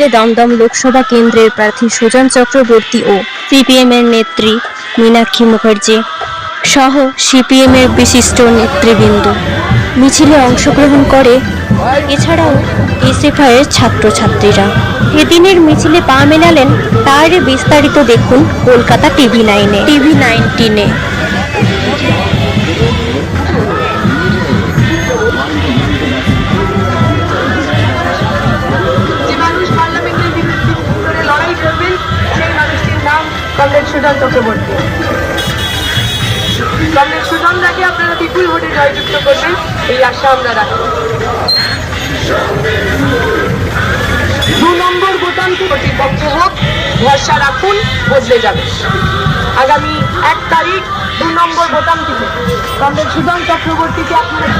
মিছিলে দমদম লোকসভা কেন্দ্রের প্রার্থী সুজন চক্রবর্তী ও সিপিএম এর নেত্রী মীনাক্ষী মুখার্জি সহ সিপিএম এর বিশিষ্ট নেতৃবৃন্দ মিছিলে অংশগ্রহণ করে। এছাড়াও এসএফআই এর ছাত্রছাত্রীরা এদিনের মিছিলে পা মেলালেন, তার বিস্তারিত দেখুন কলকাতা টিভি 19-এ। কমরেড সুজন চক্রবর্তী। কমরেড সুজনদাকে আপনারা বিপুল ভোটে জয়যুক্ত করবেন, এই আশা আমরা রাখি। 2 নম্বর বোতামটি কর্তৃপক্ষ হোক, ভরসা রাখুন, বদলে যাবে। আগামী 1 তারিখ 2 নম্বর বোতামটিতে কমরেড সুজন চক্রবর্তীকে আপনারা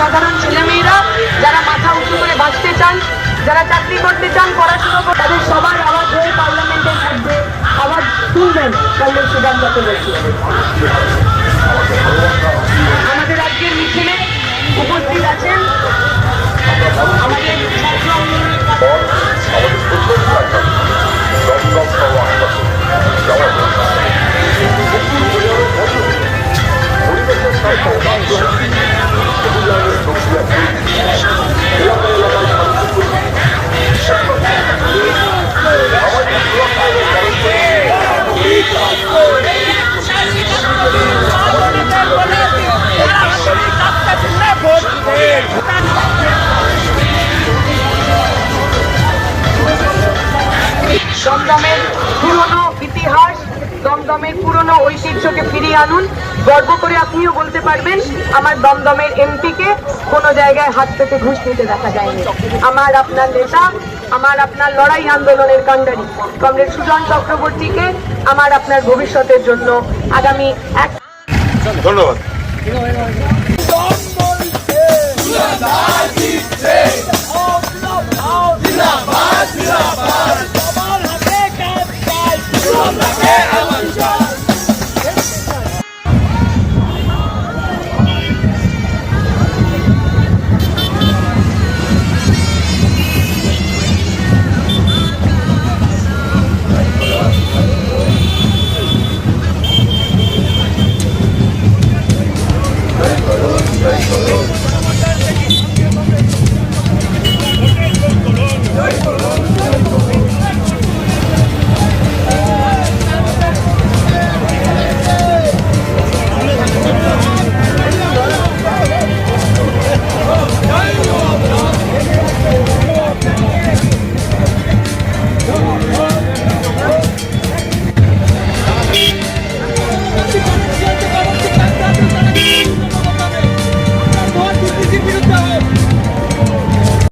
সাধারণ ছেলেমেয়েরা যারা মাথা উঁচু করে বাঁচতে চান, যারা চাকরি করতে চান, পড়াশোনা করে, তাদের সবার আওয়াজ হয়ে পার্লামেন্টের মধ্যে আওয়াজ তুলবেন কমরেড সুজন চক্রবর্তী। আমাদের আজকের মিছিলে উপস্থিত আছেন আমাদের ছাত্র দমদমের পুরনো ইতিহাস, দমদমের পুরনো ঐতিহ্যকে ফিরিয়ে আনুন। গর্ব করে আপনিও বলতে পারবেন আমার দমদমের এমপিকে কোনো জায়গায় হাত পেতে ঘুষ নিতে দেখা যায়নি। আমার আপনার নেতা, আমার আপনার লড়াই আন্দোলনের কাণ্ডারি কমরেড সুজন চক্রবর্তীকে আমার আপনার ভবিষ্যতের জন্য আগামী ধন্যবাদ।